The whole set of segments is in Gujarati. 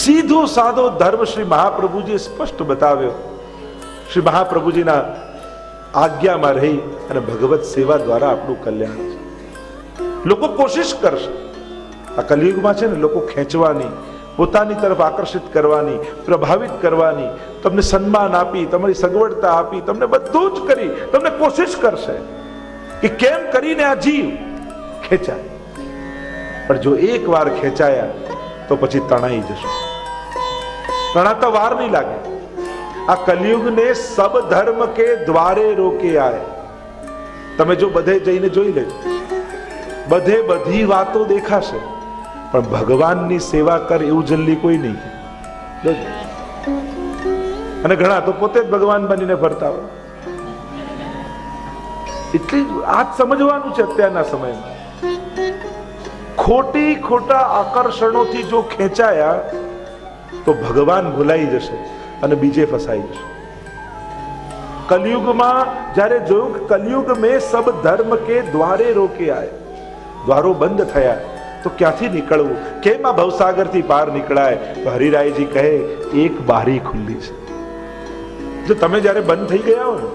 સીધો સાદો ધર્મ શ્રી મહાપ્રભુજીએ સ્પષ્ટ બતાવ્યો. શ્રી મહાપ્રભુજીના આજ્ઞામાં રહી અને ભગવત સેવા દ્વારા આપણું કલ્યાણ છે. લોકો કોશિશ કરશે, આ કલિયુગમાં છે ને, લોકો ખેંચવાની, પોતાની તરફ આકર્ષિત કરવાની, પ્રભાવિત કરવાની, તમને સન્માન આપી, તમારી સગવડતા આપી, તમને બધું જ કરી, તમને કોશિશ કરશે કે કેમ કરીને આ જીવ ખેંચાય. પણ જો એક વાર ખેંચાયા તો પછી તણાઈ જશે. તણાતા વાર નહીં લાગે. આ કલયુગ ને સબ ધર્મ કે દ્વારે રોકે આય. તમે જો બધે જઈને જોઈ લેજો, બધે બધી વાતો દેખાશે, પણ ભગવાનની સેવા કર એવું જલ્દી કોઈ નહીં. અને ઘણા તો પોતે જ ભગવાન બનીને ફરતા હોય. એટલે આ જ સમજવાનું છે અત્યારના સમયમાં. ખોટા આકર્ષણોથી જો ખેંચાયા તો ભગવાન ભૂલાઈ જશે અને બીજે ફસાઈ જશે. કલયુગમાં જ્યારે જોયું કે કલયુગ મેં સબ ધર્મ કે દ્વારે રોકે આય, દ્વારો બંધ થયા તો ક્યાંથી નીકળવું, કેમ આ ભવસાગરથી પાર નીકળાય? તો હરિરાયજી કહે એક બારી ખુલ્લી છે. જો તમે જ્યારે બંધ થઈ ગયા હો ને,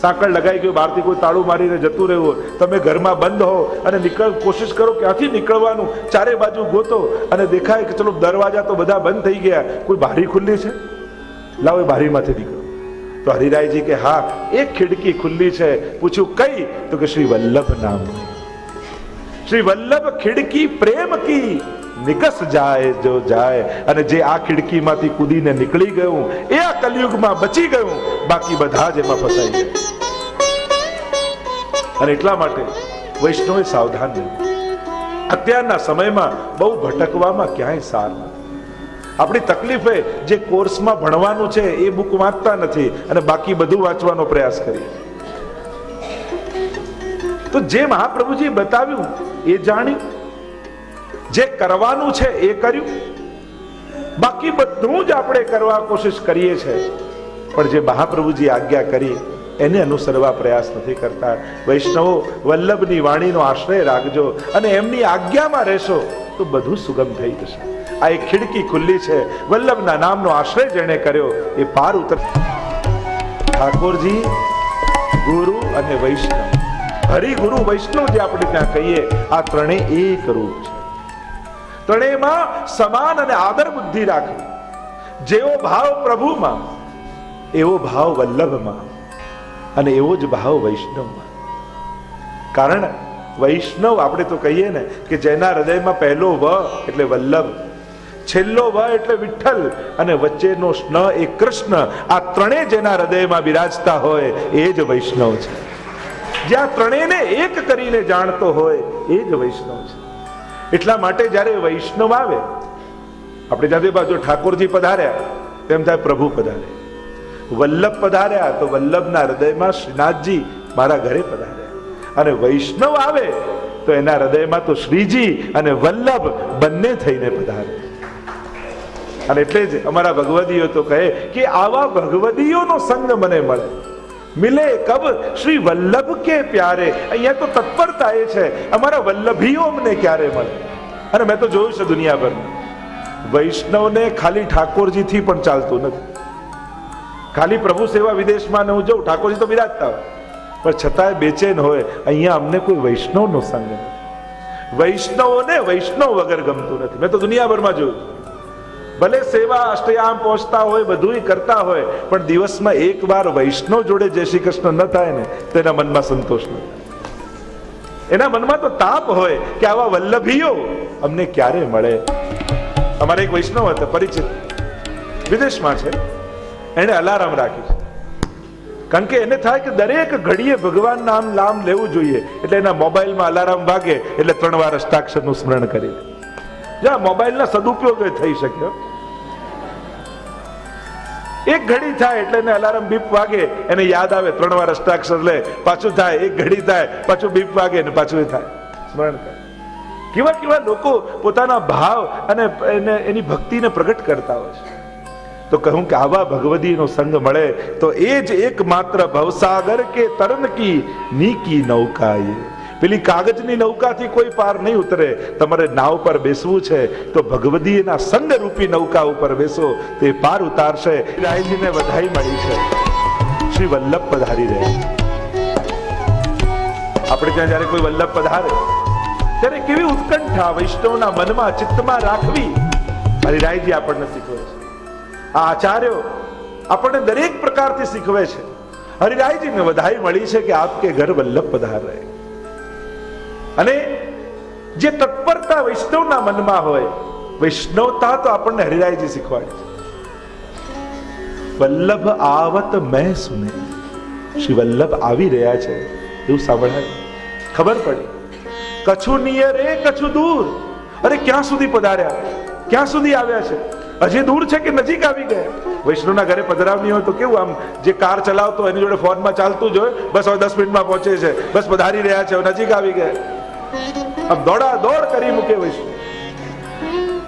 સાંકળ લગાઈ ગયું, બહારથી કોઈ તાળું મારીને જતું રહેવું, તમે ઘરમાં બંધ હો અને કોશિશ કરો ક્યાંથી નીકળવાનું, ચારે બાજુ ગોતો અને દેખાય કે ચલો દરવાજા તો બધા બંધ થઈ ગયા, કોઈ બારી ખુલ્લી છે, લાવો એ બારીમાંથી નીકળો. તો હરિરાયજી કે હા, એક ખિડકી ખુલ્લી છે. પૂછ્યું કઈ? તો કે શ્રી વલ્લભ નામ. શ્રી વલ્લભ ખિડકી પ્રેમ કી નિકસ જાય જો જાય. અને જે આ ખિડકીમાંથી કૂદીને નીકળી ગયું એ આ કલયુગમાં બચી ગયું, બાકી બધા જ એમાં ફસાઈ ગયા. અને એટલા માટે વૈષ્ણવે સાવધાન રહેવું. અત્યારના સમયમાં બહુ ભટકવામાં ક્યાંય સાર નથી. આપણી તકલીફ એ જે કોર્સમાં ભણવાનું છે એ બુક વાંચતા નથી અને બાકી બધું વાંચવાનો પ્રયાસ કરીએ. તો જે મહાપ્રભુજી બતાવ્યું એ જાણ્યું, જે કરવાનું છે એ કર્યું, બાકી બધું જ આપણે કરવા કોશિશ કરીએ છીએ, પણ જે મહાપ્રભુજી આજ્ઞા કરી એને અનુસરવા પ્રયાસ નથી કરતા. વૈષ્ણવો, વલ્લભની વાણીનો આશ્રય રાખજો અને એમની આજ્ઞામાં રહેશો તો બધું સુગમ થઈ જશે. આ એક ખિડકી ખુલ્લી છે. વલ્લભના નામનો આશ્રય જેણે કર્યો એ પાર ઉતર. ઠાકોરજી, ગુરુ અને વૈષ્ણવ, હરિગુરુ વૈષ્ણવ જે આપણે ત્યાં કહીએ, આ ત્રણેય એક રૂપ છે. ત્રણેયમાં સમાન અને આદર બુદ્ધિ રાખવી. જેવો ભાવ પ્રભુમાં એવો ભાવ વલ્લભમાં અને એવો જ ભાવ વૈષ્ણવમાં. કારણ વૈષ્ણવ આપણે તો કહીએ ને કે જેના હૃદયમાં પહેલો વ એટલે વલ્લભ, છેલ્લો વ એટલે વિઠ્ઠલ અને વચ્ચેનો સ્ન એ કૃષ્ણ, આ ત્રણેય જેના હૃદયમાં બિરાજતા હોય એ જ વૈષ્ણવ છે. જ્યાં ત્રણેયને એક કરીને જાણતો હોય એ જ વૈષ્ણવ છે. એટલા માટે જ્યારે વૈષ્ણવ આવે, આપણે જાતે બાજુ ઠાકોરજી પધાર્યા તેમ થાય પ્રભુ પધારે, વલ્લભ પધાર્યા તો વલ્લભના હૃદયમાં શ્રીનાથજી મારા ઘરે પધાર્યા, અને વૈષ્ણવ આવે તો એના હૃદયમાં તો શ્રીજી અને વલ્લભ બંને થઈને પધારે. અને એટલે જ અમારા ભગવદીઓ તો કહે કે આવા ભગવદીઓનો સંગ મને મળે, મિલે કબ શ્રી વલ્લભ કે પ્યારે. અહીંયા તો તત્પરતા એ છે અમારા વલ્લભીઓ અમને ક્યારે મળે. અને મેં તો જોયું છે દુનિયાભરમાં, વૈષ્ણવને ખાલી ઠાકોરજીથી પણ ચાલતું નથી. ખાલી પ્રભુ સેવા વિદેશમાં હું જઉં, ઠાકોરજી તો બિરાજતા હોય પણ છતાંય બેચેન હોય, અહીંયા અમને કોઈ વૈષ્ણવનો સંગ નથી. વૈષ્ણવોને વૈષ્ણવ વગર ગમતું નથી. મેં તો દુનિયાભરમાં જોયું. ભલે સેવા અષ્ટયામ પહોંચતા હોય, બધું કરતા હોય, પણ દિવસમાં એક વાર વૈષ્ણવ જોડે જય શ્રી કૃષ્ણ ન થાય ને તો એના મનમાં સંતોષ ન થાય. એના મનમાં તો તાપ હોય કે આવા વલ્લભીઓ અમને ક્યારે મળે. અમારે એક વૈષ્ણવ હતા પરિચિત, વિદેશમાં છે, એને અલાર્મ રાખી છે. કારણ કે એને થાય કે દરેક ઘડીએ ભગવાન નામ લેવું જોઈએ, એટલે એના મોબાઈલમાં અલાર્મ વાગે એટલે 3 વાર અષ્ટાક્ષરનું સ્મરણ કરી લે. જ્યાં મોબાઈલના સદુપયોગ થઈ શકે. એક ઘડી થાય એટલે એને અલાર્મ બીપ વાગે, એને યાદ આવે 3 વાર અષ્ટાક્ષર લે, પાછું થાય, એક ઘડી થાય, પાછું બીપ વાગે ને પાછું થાય, સ્મરણ કરે. કેવા લોકો પોતાના ભાવ અને એની ભક્તિને પ્રગટ કરતા હોય છે. તો કહું કે આવા ભગવદીનો સંગ મળે તો એ જ એકમાત્ર ભવસાગર કે તરણ કી નીકી નૌકા. પેલી કાગજની નૌકાથી કોઈ પાર નહીં ઉતરે. તમારે નાવ પર બેસવું છે તો ભગવદીના સંગ રૂપી નૌકા ઉપર બેસો, તે પાર ઉતારશે. રાયજીને વધાઈ મળી છે, શ્રી વલ્લભ પધારી રહ્યા. આપણે ત્યાં જયારે કોઈ વલ્લભ પધારે ત્યારે કેવી ઉત્કંઠા વૈષ્ણવના મનમાં ચિત્તમાં રાખવી, હરિરાયજી આપણને શીખવે છે. આ આચાર્યો આપણને દરેક પ્રકારથી શીખવે છે. હરિરાયજીને વધાઈ મળી છે કે આપકે ઘર વલ્લભ પધાર રહે. અને જે તત્પરતા વૈષ્ણવના મનમાં હોય, વૈષ્ણવતા તો આપણને હરિરાયજી શીખવાડે છે. વલ્લભ આવત મેં સુને, શ્રી વલ્લભ આવી રહ્યા છે એવું સાંભળાય, ખબર પડી. કછું નિયર એ કછું દૂર. અરે ક્યાં સુધી પધાર્યા, ક્યાં સુધી આવ્યા છે, હજી દૂર છે કે નજીક આવી ગયા? વૈષ્ણવના ઘરે પધરાવની હોય તો કેવું, આમ જે કાર ચલાવતો એની જોડે ફોનમાં ચાલતું જ હોય, બસ હવે 10 મિનિટમાં પહોંચે છે, બસ પધારી રહ્યા છે, નજીક આવી ગયા. આમ દોડા દોડ કરી મૂકે વૈષ્ણવ.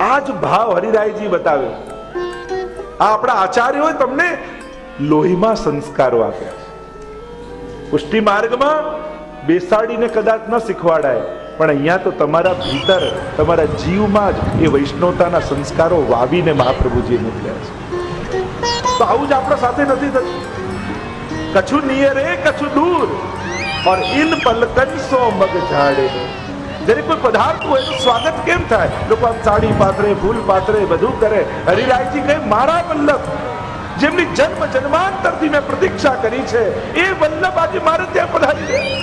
આ જ ભાવ હરિરાયજી બતાવે. આ આપણા આચાર્યોએ તમને લોહીમાં સંસ્કારો આપ્યા છે. પુષ્ટિ માર્ગમાં બેસાડીને કદાચ ન શીખવાડાય, પણ અહીંયા તો તમારા ભીતર, તમારા જીવમાં જ એ વૈષ્ણવતાના સંસ્કારો વાવીને મહાપ્રભુજીએ મોકલ્યા છે. તો આવું જ આપણા સાથે નથી થતું. કછું નિયર એ કછું દૂર, और इन पलकन સો મગ ઝાડે. જ્યારે કોઈ પધારતું હોય તો સ્વાગત કેમ થાય? લોકો આમ સાડી પાથરે, ફૂલ પાથરે, બધું કરે. હરિરાયજી કહે મારા વલ્લભ, જેમની જન્મ જન્માંતરથી મેં પ્રતીક્ષા કરી છે, એ વલ્લભ આજે મારે ત્યાં પધારી રહ્યા.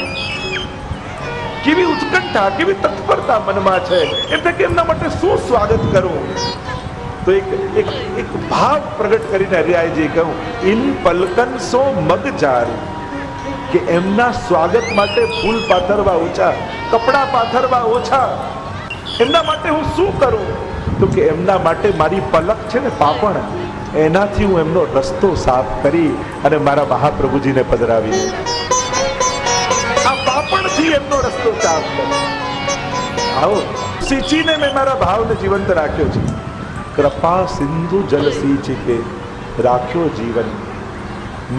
કેવી ઉત્કંઠા, કેવી તત્પરતા મનમાં છે, એટલે કે એમના માટે શું સ્વાગત કરું. તો એક ભાવ પ્રગટ કરીને હરિરાયજી કહ્યું, ઇન પલકન સો મગ ઝાડ, કે એમના સ્વાગત માટે ફૂલ પાથરવા ઓછા, કપડા પાથરવા ઓછા. એમના માટે હું શું કરું? તો કે એમના માટે મારી પલક છે ને પાપણ, એનાથી હું એમનો રસ્તો સાફ કરી અને મારા મહાપ્રભુજીને પધરાવી. આ પાપણથી એમનો રસ્તો સાફ કરી. આવો સિંચીને મેં મારા ભાવને જીવંત રાખ્યો છે. કૃપા સિંધુ જલ સિંચી કે રાખ્યો જીવન.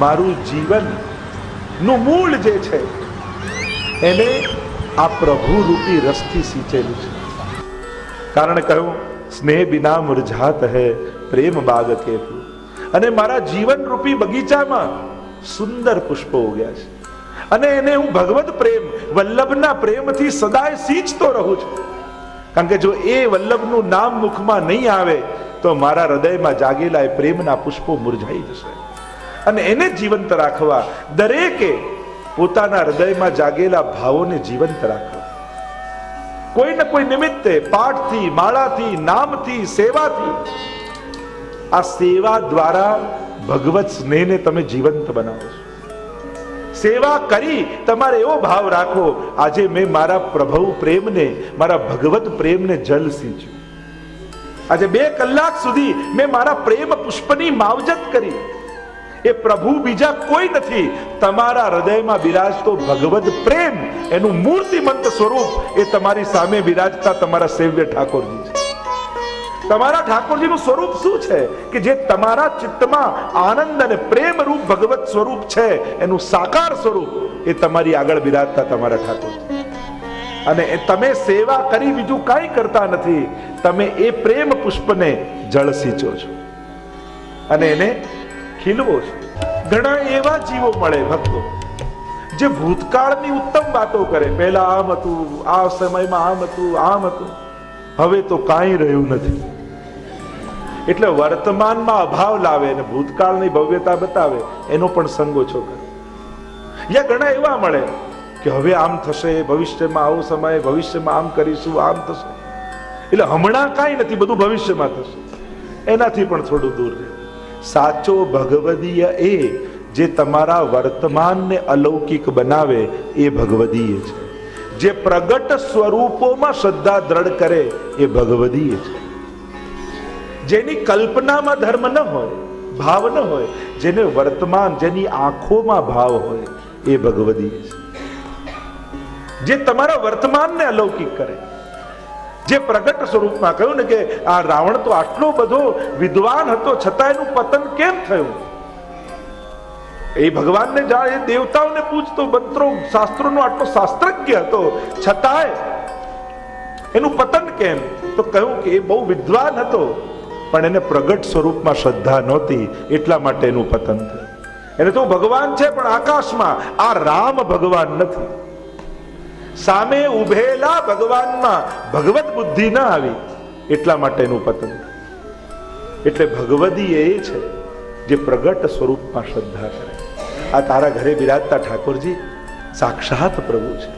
મારું જીવન નું મૂળ જે છે એને આ પ્રભુ રૂપી રસથી સિંચેલું છે. કારણ કહ્યું સ્નેહ બિના મુરઝાત હૈ પ્રેમ બાગ કે ફૂલ. અને મારા જીવન રૂપી બગીચામાં સુંદર પુષ્પો ઉગ્યા છે, અને એને હું ભગવત પ્રેમ, વલ્લભના પ્રેમથી સદાય સિંચતો રહું છું. કારણ કે જો એ વલ્લભનું નામ મુખમાં નહીં આવે તો મારા હૃદયમાં જાગેલા એ પ્રેમના પુષ્પો મુરઝાઈ જશે. અને એને જીવંત રાખવા દરેકે પોતાના હૃદયમાં જાગેલા ભાવોને જીવંત રાખવા. કોઈ ને કોઈ નિમિત્તે, પાઠથી, માળાથી, નામથી, સેવાથી, આ સેવા દ્વારા ભગવત સ્નેહને તમે જીવંત બનાવો છો. સેવા કરી તમારે એવો ભાવ રાખો, આજે મેં મારા પ્રભુ પ્રેમને, મારા ભગવત પ્રેમને જલ સિંચ્યું. આજે 2 કલાક સુધી મેં મારા પ્રેમ પુષ્પની માવજત કરી. એ પ્રભુ બીજા કોઈ નથી, તમારા હૃદયમાં બિરાજતો ભગવત પ્રેમ, એનું મૂર્તિમંત સ્વરૂપ એ તમારી સામે બિરાજતા તમારા સેવ્ય ઠાકોરજી છે. તમારા ઠાકોરજીનું સ્વરૂપ શું છે કે જે તમારા ચિત્તમાં આનંદ અને પ્રેમ રૂપ ભગવત સ્વરૂપ છે, એનું સાકાર સ્વરૂપ એ તમારી આગળ બિરાજતા તમારા ઠાકોરજી. અને તમે સેવા કરી બીજું કાંઈ કરતા નથી, તમે એ પ્રેમ પુષ્પને જળ સિંચો છો અને એને ખીલવો છો. ઘણા એવા જીવો મળે ભક્તો જે ભૂતકાળની ઉત્તમ વાતો કરે, પહેલા આમ હતું, આ સમયમાં આમ હતું, આમ હતું, હવે તો કાંઈ રહ્યું નથી. એટલે વર્તમાનમાં અભાવ લાવે અને ભૂતકાળની ભવ્યતા બતાવે, એનો પણ સંગ ઓછો કરે. યા ઘણા એવા મળે કે હવે આમ થશે, ભવિષ્યમાં આવો સમય, ભવિષ્યમાં આમ કરીશું, આમ થશે. એટલે હમણાં કાંઈ નથી, બધું ભવિષ્યમાં થશે. એનાથી પણ થોડું દૂર રહે. સાચો ભગવદીય એ જે તમારા વર્તમાનને અલૌકિક બનાવે એ ભગવદીય છે. જે પ્રગટ સ્વરૂપોમાં શ્રદ્ધા દ્રઢ કરે એ ભગવદીય છે. જેની કલ્પનામાં ધર્મ ન હોય, ભાવ ન હોય, જેને વર્તમાન, જેની આંખોમાં ભાવ હોય એ ભગવદીય છે. જે તમારા વર્તમાનને અલૌકિક કરે, જે પ્રગટ સ્વરૂપમાં. કહ્યું ને કે આ રાવણ તો આટલો બધો વિદ્વાન હતો છતાં એનું પતન કેમ થયું? એ ભગવાનને જાણે, એ દેવતાઓને પૂછતો, મંત્રો શાસ્ત્રોનો આટલો શાસ્ત્રજ્ઞ હતો, છતાંય એનું પતન કેમ? તો કહ્યું કે એ બહુ વિદ્વાન હતો, પણ એને પ્રગટ સ્વરૂપમાં શ્રદ્ધા નહોતી, એટલા માટે એનું પતન થયું. એને તો ભગવાન છે પણ આકાશમાં, આ રામ ભગવાન નથી. સામે ઉભેલા ભગવાનમાં ભગવત બુદ્ધિ ના આવી, એટલા માટે એનું પતન થયું. એટલે ભગવદી એ છે જે પ્રગટ સ્વરૂપમાં શ્રદ્ધા કરે. આ તારા ઘરે બિરાજતા ઠાકોરજી સાક્ષાત પ્રભુ છે,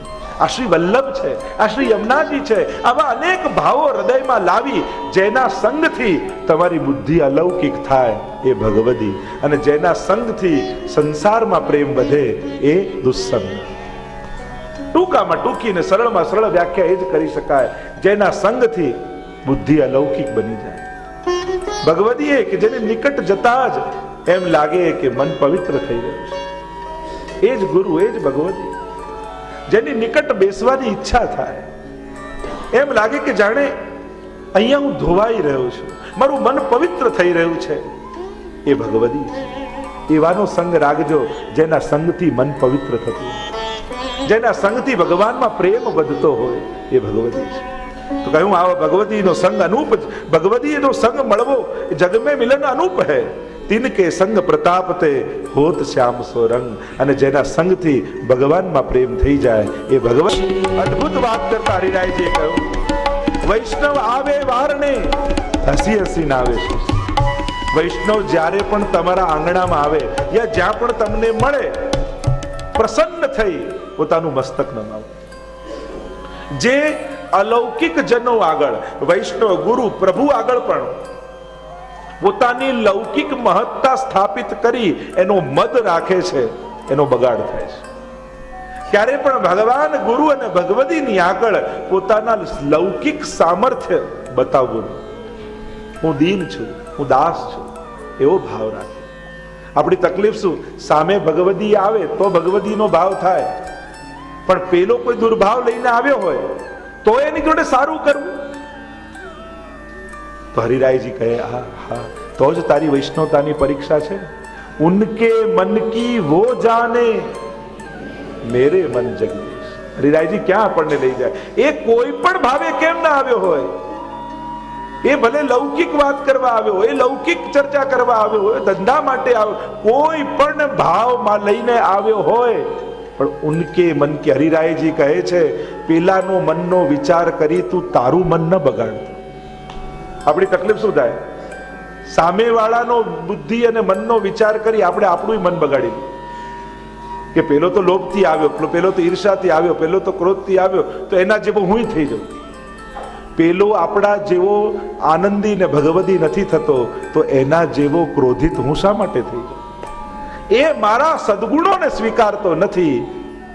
આ શ્રી વલ્લભ છે, આ શ્રી યમુનાજી છે. આવા અનેક ભાવો હૃદયમાં લાવી જેના સંગથી તમારી બુદ્ધિ અલૌકિક થાય એ ભગવદી, અને જેના સંગથી સંસારમાં પ્રેમ વધે એ દુસ્સંગ. ટૂંકામાં ટૂંકી ને સરળમાં સરળ વ્યાખ્યા એ જ કરી શકાય, જેના સંગથી બુદ્ધિ અલૌકિક બની જાય. ભગવદી એ કે જેને નિકટ જતા જ એમ લાગે કે મન પવિત્ર થઈ રહ્યું છે, એ જ ગુરુ, એ જ ભગવદી. જેની નિકટ બેસવાની ઈચ્છા થાય, એમ લાગે કે જાણે અહીંયા હું ધોવાઈ રહ્યો છું, મારું મન પવિત્ર થઈ રહ્યું છે, એ ભગવદી છે. એવાનો સંગ રાખજો જેના સંગથી મન પવિત્ર થતું, જેના સંગથી ભગવાનમાં પ્રેમ વધતો હોય, એ ભગવદી છે. તો કહ્યું આવો ભગવતીનો સંગ અનૂપ, ભગવતીનો સંગ મળવો જગ મેં મિલન અનૂપ હૈ, તિનકે સંગ પ્રતાપ તે હોત શ્યામ સો રંગ. અને જેના સંગથી ભગવાનમાં પ્રેમ થઈ જાય એ ભગવાન. અદ્ભુત વાત કરતા હરિરાયજીએ કહ્યું, વૈષ્ણવ આવે વારને હસી હસી નાવે. વૈષ્ણવ જ્યારે પણ તમારા આંગણામાં આવે યા જ્યાં પણ તમને મળે, પ્રસન્ન થઈ પોતાનું મસ્તક નમાવો. જે અલૌકિક જનો આગળ, વૈષ્ણવ ગુરુ પ્રભુ આગળ પણ પોતાની લૌકિક મહત્તા સ્થાપિત કરી એનો મદ રાખે છે, એનો બગાડ થાય છે. ક્યારે પણ ભગવાન ગુરુ અને ભગવતીની આગળ પોતાના લૌકિક સામર્થ્ય બતાવવું. હું દીન છું, હું દાસ છું, એવો ભાવ રાખે. આપણી તકલીફ શું? સામે ભગવતી આવે તો ભગવતીનો ભાવ થાય, પણ પેલો કોઈ દુર્ભાવ લઈને આવ્યો હોય તો એની જોડે સારું કરવું. તો હરિરાયજી કહે, હા હા, તો જ તારી વૈષ્ણવતાની પરીક્ષા છે. ઉનકે મન કી વો જાને મેરે મન જગદીશ. હરિરાયજી ક્યાં આપણને લઈ જાય? એ કોઈ પણ ભાવે કેમ ના આવ્યો હોય, એ ભલે લૌકિક વાત કરવા આવ્યો હોય, લૌકિક ચર્ચા કરવા આવ્યો હોય, ધંધા માટે આવ્યો, કોઈ પણ ભાવમાં લઈને આવ્યો હોય, પણ ઉનકે મન કે, હરિરાયજી કહે છે પેલાનો મનનો વિચાર કરી તું તારું મન ન બગાડતો. આપણી તકલીફ શું થાય? સામેવાળાનો બુદ્ધિ અને મનનો વિચાર કરી આપણે આપણું મન બગાડી દીધું કે પેલો તો લોભથી આવ્યો, પેલો તો ઈર્ષાથી આવ્યો, પેલો તો ક્રોધથી આવ્યો, તો એના જેવો હું થઈ જાઉં. પેલો આપણા જેવો આનંદી ને ભગવદી નથી થતો, તો એના જેવો ક્રોધિત હું શા માટે થઈ જાઉં? એ મારા સદગુણોને સ્વીકારતો નથી,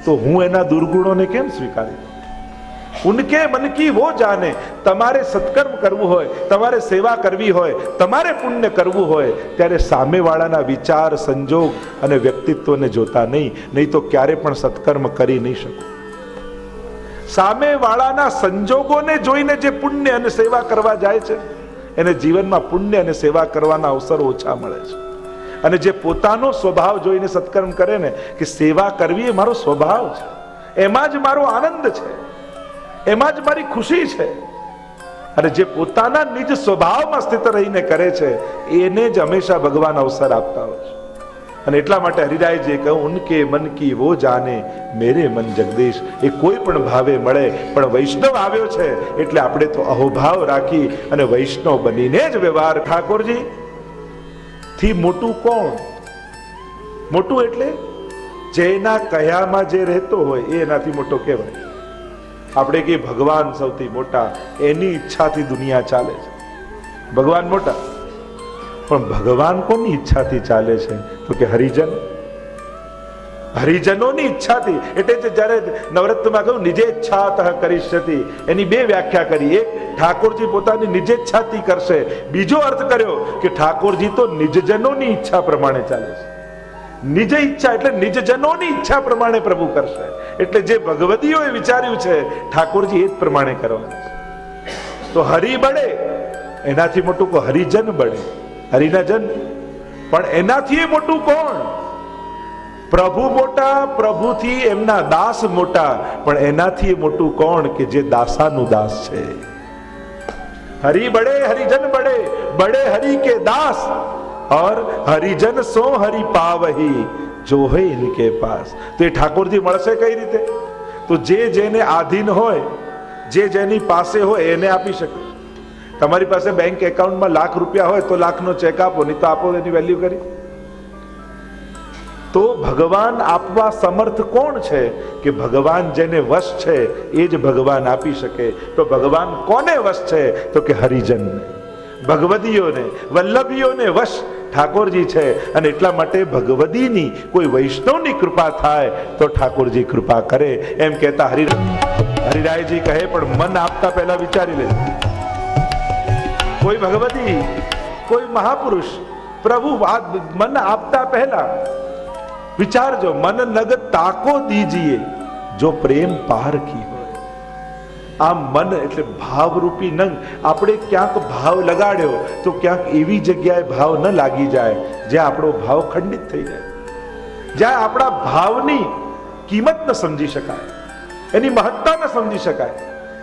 તો હું એના દુર્ગુણોને કેમ સ્વીકારી? ઉનકે મન કી વો જાને. તમારે સત્કર્મ કરવું હોય, તમારે સેવા કરવી હોય, તમારે પુણ્ય કરવું હોય, ત્યારે સામેવાળાના વિચાર, સંજોગ અને વ્યક્તિત્વને જોતા નહીં તો ક્યારે પણ સત્કર્મ કરી નહીં શકો. સામેવાળાના સંજોગોને જોઈને જે પુણ્ય અને સેવા કરવા જાય છે, એને જીવનમાં પુણ્ય અને સેવા કરવાના અવસર ઓછા મળે છે. અને જે પોતાનો સ્વભાવ જોઈને સત્કર્મ કરે ને, કે સેવા કરવી એ મારો સ્વભાવ છે, એમાં જ મારો આનંદ છે, એમાં જ મારી ખુશી છે, અને જે પોતાના નિજ સ્વભાવમાં સ્થિત રહીને કરે છે એને જ હંમેશા ભગવાન અવસર આપતા હોય છે. અને એટલા માટે હરિરાયજીએ કહ્યું, ઉનકે મન કી વો જાને મેરે મન જગદીશ. એ કોઈ પણ ભાવે મળે, પણ વૈષ્ણવ આવ્યો છે એટલે આપણે તો અહોભાવ રાખી અને વૈષ્ણવ બનીને જ વ્યવહાર. ઠાકોરજી થી મોટું કોણ? મોટું એટલે જેના કયામાં જે રહેતો હોય એ એનાથી મોટો કહેવાય. આપણે કે ભગવાન સૌથી મોટા, એની ઈચ્છાથી દુનિયા ચાલે છે. ભગવાન મોટા, પણ ભગવાન કોની ઈચ્છાથી ચાલે છે? તો કે હરિજન, હરિજનોની ઈચ્છાથી. એટલે જ્યારે નવરત્નમાં કહ્યું નિજેચ્છાતઃ કરિષ્યતિ, એની બે વ્યાખ્યા કરી. એક, ઠાકોરજી પોતાની નિજેચ્છાથી કરશે. બીજો અર્થ કર્યો કે ઠાકોરજી તો નિજજનોની ઈચ્છા પ્રમાણે ચાલે છે. નિજ ઈચ્છા એટલે નિજજનોની ઈચ્છા પ્રમાણે પ્રભુ કરશે. એટલે જે ભગવતીઓએ વિચાર્યું છે ઠાકોરજી એ જ પ્રમાણે કરવાનું છે. તો હરિ બળે, એનાથી મોટું હરિજન બળે. હરિના જન, પણ એનાથી મોટું કોણ? પ્રભુ મોટા, પ્રભુથી એમના દાસ મોટા, પણ એનાથી મોટું કોણ કે જે દાસાનું દાસ છે. હરિ બડે હરિજન બડે, બડે હરિ કે દાસ, और हरिजन सो हरि पावही जो है इनके पास. तो ये ઠાકોરજી મળશે કઈ રીતે? તો જે જેને આધીન હોય, જે જેની પાસે હોય એને આપી શકે. તમારી પાસે બેંક એકાઉન્ટમાં લાખ રૂપિયા હોય તો લાખનો ચેક આપો, નહીં તો આપો એની વેલ્યુ કરી. તો ભગવાન આપવા સમર્થ કોણ છે કે ભગવાન જેને વશ છે એ જ ભગવાન આપી શકે. તો ભગવાન કોને વશ છે? તો કે હરિજનને, ભગવદીઓને, વલ્લભીઓને વશ ઠાકોરજી છે. અને એટલા માટે ભગવદીની કોઈ વૈષ્ણવની કૃપા થાય તો ઠાકોરજી કૃપા કરે. એમ કહેતા હરિરાયજી કહે પણ મન આપતા પહેલા વિચારી લે. કોઈ ભગવદી, કોઈ મહાપુરુષ, પ્રભુ મન આપતા પહેલા વિચારજો, મન નગ તાકો દીજીએ જો પ્રેમ પારખી હોય. આ મન એટલે ભાવરૂપી નંગ. આપણે ક્યાંક ભાવ લગાડ્યો તો ક્યાંક એવી જગ્યાએ ભાવ ન લાગી જાય જ્યાં આપણો ભાવ ખંડિત થઈ જાય, જ્યાં આપણા ભાવની કિંમત ન સમજી શકાય, એની મહત્તા ન સમજી શકાય.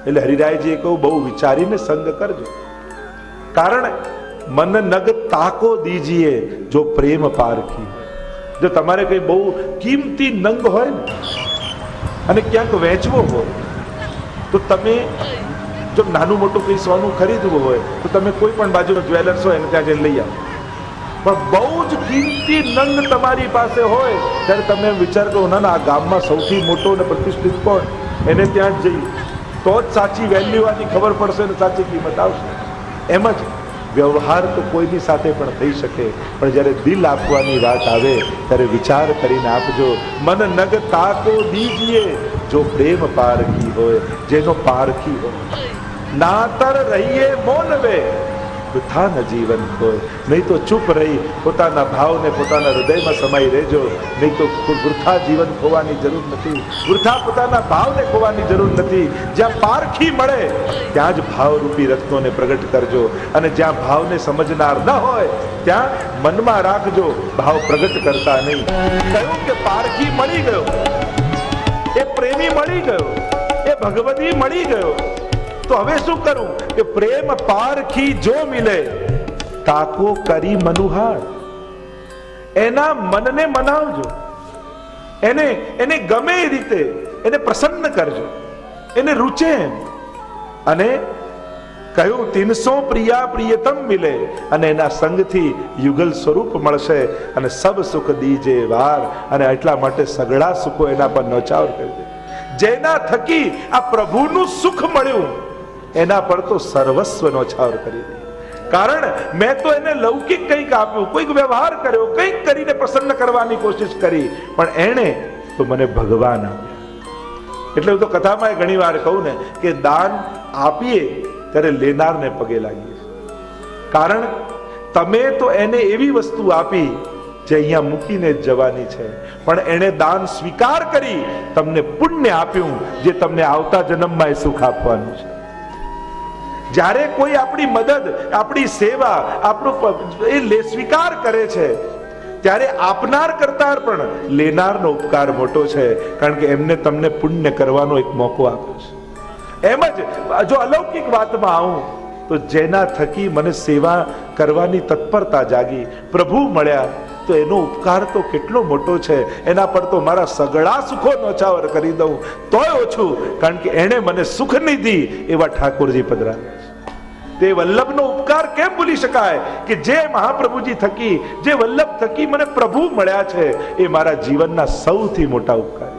એટલે હરિરાયજીએ કહું બહુ વિચારીને સંગ કરજો. કારણ મન નગ તાકો દીજીએ જો પ્રેમ પારખી. જો તમારે કઈ બહુ કિંમતી નંગ હોય ને અને ક્યાંક વેચવો હોય તો તમે, જો નાનું મોટું કઈ સોનું ખરીદવું હોય તો તમે કોઈ પણ બાજુનો જ્વેલર્સ હોય એને ત્યાં જઈને લઈ આવો. પણ બહુ જ કિંમતી નંગ તમારી પાસે હોય ત્યારે તમે વિચાર કરો, ના આ ગામમાં સૌથી મોટો અને પ્રતિષ્ઠિત કોણ, એને ત્યાં જ જઈએ તો જ સાચી વેલ્યુ આની ખબર પડશે ને સાચી કિંમત આવશે. એમ જ વ્યવહાર તો કોઈની સાથે પણ થઈ શકે, પણ જ્યારે દિલ આપવાની વાત આવે ત્યારે વિચાર કરીને આપજો. મન નગ તાકો દીજીએ જો પ્રેમ પારખી હોય, જેનો પારખી હોય. નાતર રહીએ મૌનવે વૃથા ન જીવન હોય. નહીં તો ચૂપ રહી પોતાના ભાવને પોતાના હૃદયમાં સમાઈ રહેજો, નહીં તો વૃથા જીવન ખોવાની જરૂર નથી, વૃથા પોતાના ભાવને ખોવાની જરૂર નથી. જ્યાં પારખી મળે ત્યાં જ ભાવરૂપી રત્નોને પ્રગટ કરજો. અને જ્યાં ભાવને સમજનાર ન હોય ત્યાં મનમાં રાખજો, ભાવ પ્રગટ કરતા નહીં. કહ્યું કે પારખી મળી ગયો, એ પ્રેમી મળી ગયો, એ ભગવતી મળી ગયો, તો હવે શું કરું કે પ્રેમ પારખી જો મિલે તાકો કરી મનુહાર. એના મનને મનાવજો, એને ગમે એ રીતે એને પ્રસન્ન કરજો, એને રૂચે. અને કહ્યું 300 પ્રિયા પ્રિયતમ મિલે, અને એના સંગથી યુગલ સ્વરૂપ મળશે. અને સબ સુખ દીજે વાર, અને એટલા માટે સગળા સુખો એના પર નોચાવર કરી દે. જેના થકી આ પ્રભુનું સુખ મળ્યું એના પર તો સર્વસ્વ નોછાવર કરી દે. કારણ મેં તો એને લૌકિક કંઈક આપ્યું, કોઈક વ્યવહાર કર્યો, કંઈક કરીને પ્રસન્ન કરવાની કોશિશ કરી, પણ એણે તો મને ભગવાન આપ્યા. એટલે હું તો કથામાં ઘણી વાર કહું ને કે દાન આપીએ ત્યારે લેનારને પગે લાગીએ. કારણ તમે તો એને એવી વસ્તુ આપી જે અહીંયા મૂકીને જ જવાની છે, પણ એણે દાન સ્વીકાર કરી તમને પુણ્ય આપ્યું જે તમને આવતા જન્મમાં એ સુખ આપવાનું છે. જ્યારે કોઈ આપણી મદદ, આપણી સેવા, આપણું એ સ્વીકાર કરે છે ત્યારે આપનાર કરતા પણ લેનારનો ઉપકાર મોટો છે. કારણ કે એમને તમને પુણ્ય કરવાનો એક મોકો આપ્યો છે. એમ જ જો અલૌકિક વાતમાં આવું તો જેના થકી મને સેવા કરવાની તત્પરતા જાગી, પ્રભુ મળ્યા, તો એનો ઉપકાર તો કેટલો મોટો છે. એના પર તો મારા સગળા સુખો નોચાવર કરી દઉં તોય ઓછું, કારણ કે એણે મને સુખ નિધિ એવા ઠાકોરજી પધરાવ્યા છે. તે વલ્લભનો ઉપકાર કેમ ભૂલી શકાય કે જે મહાપ્રભુજી થકી, જે વલ્લભ થકી મને પ્રભુ મળ્યા છે, એ મારા જીવનના સૌથી મોટા ઉપકાર.